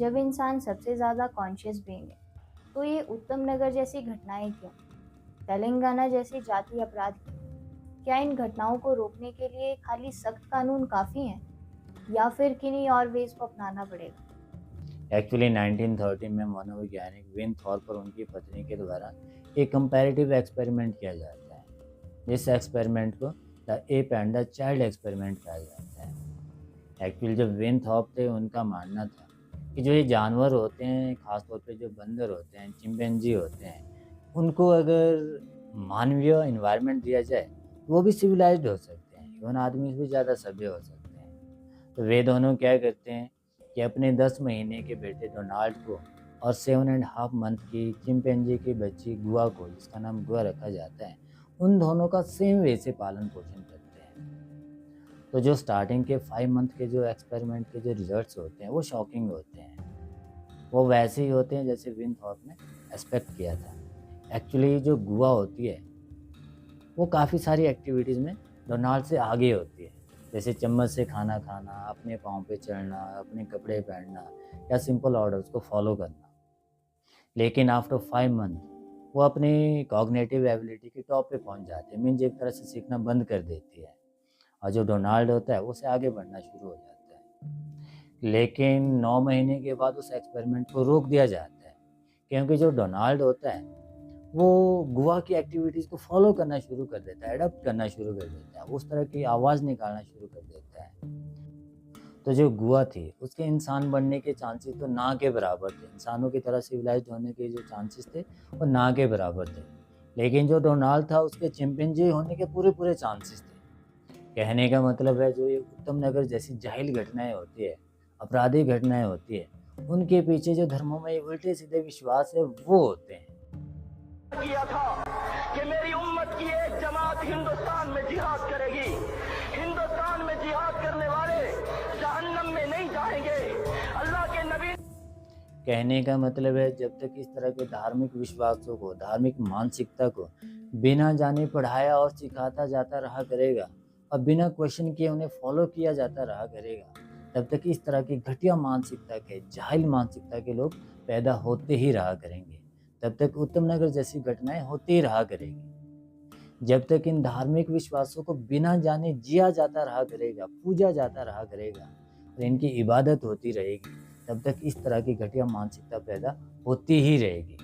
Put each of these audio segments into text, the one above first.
जब इंसान सबसे ज़्यादा कॉन्शियस बीइंग है, तो ये उत्तम नगर जैसी घटनाएं क्यों? तेलंगाना जैसे जातीय अपराध क्यों? क्या इन घटनाओं को रोकने के लिए खाली सख्त कानून काफ़ी हैं या फिर किन्हीं और वेज को अपनाना पड़ेगा? एक्चुअली 1913 में मनोवैज्ञानिक विन थॉर्प और उनकी पत्नी के द्वारा एक कंपैरेटिव एक्सपेरिमेंट किया जाता है। इस एक्सपेरिमेंट को the app and the child experiment कहा जाता है। एक्चुअली जब विन थॉर्प थे, उनका मानना था कि जो ये जानवर होते हैं, खासतौर पे जो बंदर होते हैं, चिंपैंजी होते हैं, उनको अगर मानवीय इन्वायरमेंट दिया जाए तो वो भी सिविलाइज्ड हो सकते हैं, इवन आदमी से भी ज़्यादा सभ्य हो सकते हैं। तो वे दोनों क्या करते हैं कि अपने 10 महीने के बेटे डोनाल्ड को और 7.5 मंथ की चिंपैंजी की बच्ची गुआ को, जिसका नाम गुआ रखा जाता है, उन दोनों का सेम वे से पालन पोषण करते हैं। तो जो स्टार्टिंग के 5 मंथ के जो एक्सपेरिमेंट के जो रिजल्ट्स होते हैं वो शॉकिंग होते हैं। वो वैसे ही होते हैं जैसे विन थॉर्प ने एक्सपेक्ट किया था। एक्चुअली जो गुआ होती है वो काफ़ी सारी एक्टिविटीज़ में डोनाल्ड से आगे होती है, जैसे चम्मच से खाना खाना, अपने पाँव पे चढ़ना, अपने कपड़े पहनना या सिंपल ऑर्डर्स को फॉलो करना। लेकिन आफ्टर 5 मंथ वो अपनी कॉग्निटिव एबिलिटी के टॉप पे पहुंच जाती है, मीन्स एक तरह से सीखना बंद कर देती है, और जो डोनाल्ड होता है उससे आगे बढ़ना शुरू हो जाता है। लेकिन 9 महीने के बाद उस एक्सपेरिमेंट को रोक दिया जाता है, क्योंकि जो डोनाल्ड होता है वो गुआ की एक्टिविटीज़ को फॉलो करना शुरू कर देता है, अडॉप्ट करना शुरू कर देता है, उस तरह की आवाज़ निकालना शुरू कर देता है। तो जो गुआ थी उसके इंसान बनने के चांसेस तो ना के बराबर थे, इंसानों की तरह सिविलाइज्ड होने के जो चांसेस थे वो ना के बराबर थे। लेकिन जो डोनाल्ड था उसके चिंपैंजी होने के पूरे पूरे चांसेस थे। कहने का मतलब है, जो ये उत्तम नगर जैसी जाहिल घटनाएं होती है, आपराधिक घटनाएं होती है, उनके पीछे जो धर्मों में उल्टे सीधे विश्वास है वो होते हैं। किया था कि मेरी उम्मत की एक जमात हिंदुस्तान में जिहाद करेगी। हिंदुस्तान में जिहाद करने वाले जहन्नम में नहीं जाएंगे। अल्लाह के नबी कहने का मतलब है, जब तक इस तरह के धार्मिक विश्वासों को, धार्मिक मानसिकता को बिना जाने पढ़ाया और सिखाता जाता रहा करेगा और बिना क्वेश्चन किए उन्हें फॉलो किया जाता रहा करेगा, तब तक इस तरह की घटिया मानसिकता के, जाहिल मानसिकता के लोग पैदा होते ही रहा करेंगे। तब तक उत्तम नगर जैसी घटनाएं होती ही रहा करेगी। जब तक इन धार्मिक विश्वासों को बिना जाने जिया जाता रहा करेगा, पूजा जाता रहा करेगा और इनकी इबादत होती रहेगी, तब तक इस तरह की घटिया मानसिकता पैदा होती ही रहेगी।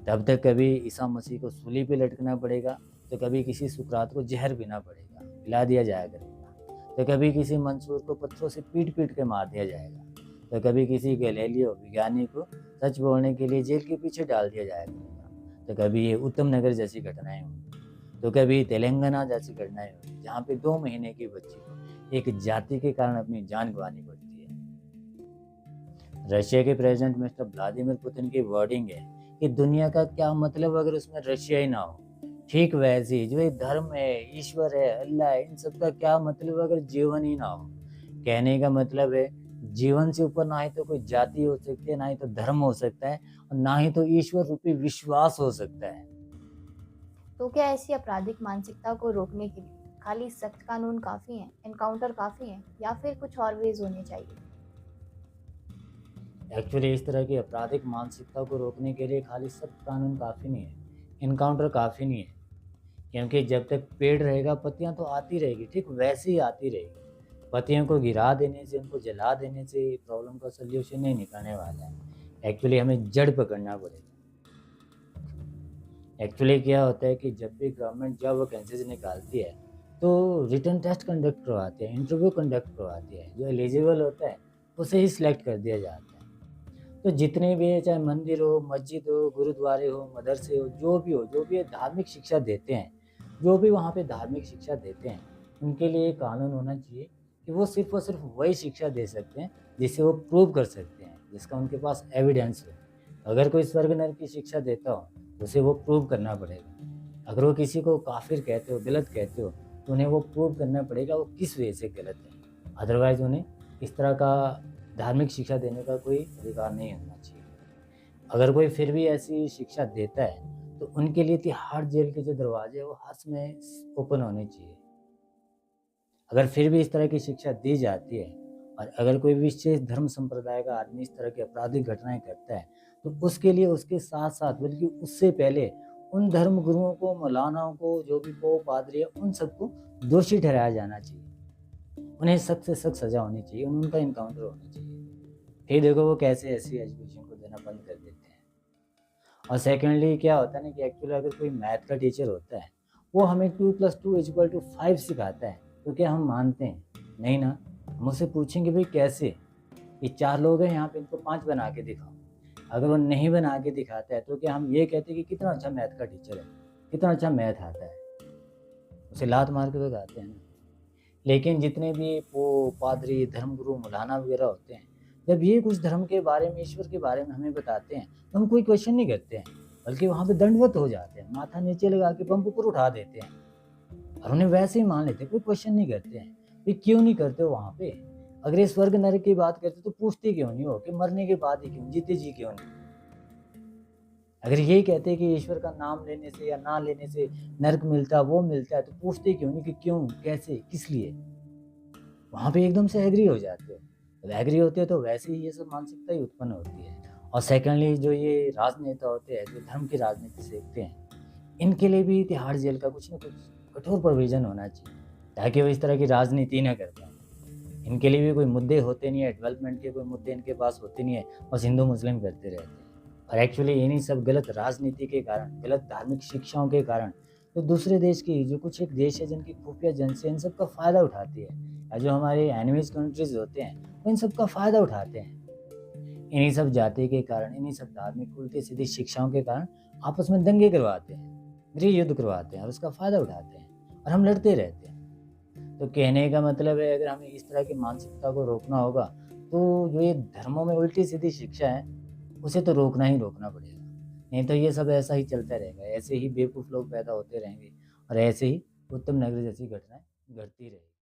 तब तक कभी ईसा मसीह को सूली पे लटकना पड़ेगा, तो कभी किसी सुकरात को जहर पीना पड़ेगा, पिला दिया जाया करेगा, तो कभी किसी मंसूर को पत्थरों से पीट पीट के मार दिया जाएगा, तो कभी किसी गैलीलियो विज्ञानी को सच बोलने के लिए जेल के पीछे डाल दिया जाया करेगा, तो कभी ये उत्तम नगर जैसी घटनाएं होंगी, तो कभी तेलंगाना जैसी घटनाएं होंगी, जहाँ पे 2 महीने की बच्ची को एक जाति के कारण अपनी जान गंवानी पड़ती है। रशिया के प्रेसिडेंट मिस्टर व्लादिमीर पुतिन की वर्डिंग है कि दुनिया का क्या मतलब अगर उसमें रशिया ही ना हो। ठीक वैसे ही जो ये धर्म है, ईश्वर है, अल्लाह है, इन सब का क्या मतलब अगर जीवन ही ना हो। कहने का मतलब है, जीवन से ऊपर ना ही तो कोई जाति हो सकती है, ना ही तो धर्म हो सकता है, और ना ही तो ईश्वर रूपी विश्वास हो सकता है। तो क्या ऐसी आपराधिक मानसिकता को रोकने के लिए खाली सख्त कानून काफ़ी हैं, एनकाउंटर काफ़ी हैं या फिर कुछ और वेज होने चाहिए? एक्चुअली इस तरह की आपराधिक मानसिकता को रोकने के लिए खाली सख्त कानून काफ़ी नहीं है, इनकाउंटर काफ़ी नहीं है, क्योंकि जब तक पेड़ रहेगा पत्तियां तो आती रहेगी, ठीक वैसे ही आती रहेगी। पत्तियों को गिरा देने से, उनको जला देने से प्रॉब्लम का सोल्यूशन नहीं निकलने वाला है। एक्चुअली हमें जड़ पकड़ना पड़ेगा। एक्चुअली क्या होता है कि जब भी गवर्नमेंट जॉब वैकेंसीज निकालती है तो रिटन टेस्ट कंडक्ट करवाती है, इंटरव्यू कंडक्ट करवाती है, जो एलिजिबल होता है उसे ही सिलेक्ट कर दिया जाता है। तो जितने भी है, चाहे मंदिर हो, मस्जिद हो, गुरुद्वारे हो, मदरसे हो, जो भी धार्मिक शिक्षा देते हैं, जो भी वहाँ पे धार्मिक शिक्षा देते हैं, उनके लिए कानून होना चाहिए कि वो सिर्फ और सिर्फ वही शिक्षा दे सकते हैं जिसे वो प्रूव कर सकते हैं, जिसका उनके पास एविडेंस हो। अगर कोई स्वर्ग नरक की शिक्षा देता हो तो उसे वो प्रूव करना पड़ेगा। अगर वो किसी को काफिर कहते हो, गलत कहते हो, तो उन्हें वो प्रूव करना पड़ेगा वो किस वे से गलत है। अदरवाइज उन्हें इस तरह का धार्मिक शिक्षा देने का कोई अधिकार नहीं होना चाहिए। अगर कोई फिर भी ऐसी शिक्षा देता है तो उनके लिए तिहाड़ जेल के जो दरवाजे हैं वो हर समय ओपन होने चाहिए। अगर फिर भी इस तरह की शिक्षा दी जाती है और अगर कोई विशेष धर्म संप्रदाय का आदमी इस तरह की आपराधिक घटनाएं करता है तो उसके लिए उसके साथ साथ बल्कि उससे पहले उन धर्म गुरुओं को, मौलानाओं को, जो भी पोप पादरी है, उन सबको दोषी ठहराया जाना चाहिए। उन्हें सख्त से सख्त सजा होनी चाहिए, उनका इनकाउंटर होना चाहिए। फिर देखो वो कैसे ऐसी एजुकेशन को देना बंद कर देते हैं। और सेकेंडली क्या होता है ना कि एक्चुअली अगर कोई मैथ का टीचर होता है वो हमें 2+2=5 सिखाता है तो क्या हम मानते हैं? नहीं ना। हम उससे पूछेंगे भाई कैसे, ये 4 लोग हैं यहाँ पे, इनको 5 बना के दिखाओ। अगर वो नहीं बना के दिखाता है तो क्या हम ये कहते हैं कि कितना अच्छा मैथ का टीचर है, कितना अच्छा मैथ आता है, उसे लात मार के भगाते हैं ना। लेकिन जितने भी वो पादरी, धर्मगुरु, मौलाना वगैरह होते हैं, जब ये कुछ धर्म के बारे में, ईश्वर के बारे में हमें बताते हैं तो हम कोई क्वेश्चन नहीं करते हैं, बल्कि वहाँ पे दंडवत हो जाते हैं, माथा नीचे लगा के पंप ऊपर उठा देते हैं और उन्हें वैसे ही मान लेते हैं, कोई क्वेश्चन नहीं करते हैं। ये क्यों नहीं करते हो वहाँ पे? अगर ये स्वर्ग नरक की बात करते तो पूछते क्यों नहीं हो कि मरने के बाद ही क्यों, जीते जी क्यों नहीं? अगर यही कहते हैं कि ईश्वर का नाम लेने से या ना लेने से नरक मिलता, वो मिलता है, तो पूछते क्यों नहीं कि क्यों, कैसे, किस लिए? वहाँ पे एकदम से एग्री हो जाते हो। जब एग्री होते हो तो वैसे ही ये सब मानसिकता ही उत्पन्न होती है। और सेकेंडली जो ये राजनेता होते हैं, जो धर्म की राजनीति सीखते हैं, इनके लिए भी तिहाड़ जेल का कुछ न कुछ कठोर प्रोविज़न होना चाहिए ताकि वो इस तरह की राजनीति ना कर पाएँ। इनके लिए भी कोई मुद्दे होते नहीं है, डेवलपमेंट के कोई मुद्दे इनके पास होते नहीं है, बस हिंदू मुस्लिम करते रहते हैं। और एक्चुअली इन्हीं सब गलत राजनीति के कारण, गलत धार्मिक शिक्षाओं के कारण जो दूसरे देश की, जो कुछ एक देश है जिनकी खुफिया एजेंसी इन सब का फ़ायदा उठाती है, या जो हमारे एनिमीज़ कंट्रीज़ होते हैं वो इन सब का फ़ायदा उठाते हैं। इन्हीं सब जाति के कारण, इन्हीं सब धार्मिक उल्टी-सीधी शिक्षाओं के कारण आपस में दंगे करवाते हैं, गृह युद्ध करवाते हैं और उसका फ़ायदा उठाते हैं और हम लड़ते रहते हैं। तो कहने का मतलब है अगर हमें इस तरह की मानसिकता को रोकना होगा तो जो ये धर्मों में उल्टी-सीधी शिक्षा है उसे तो रोकना ही रोकना पड़ेगा। नहीं तो ये सब ऐसा ही चलता रहेगा, ऐसे ही बेवकूफ़ लोग पैदा होते रहेंगे और ऐसे ही उत्तम नगर जैसी घटनाएँ घटती रहेंगी।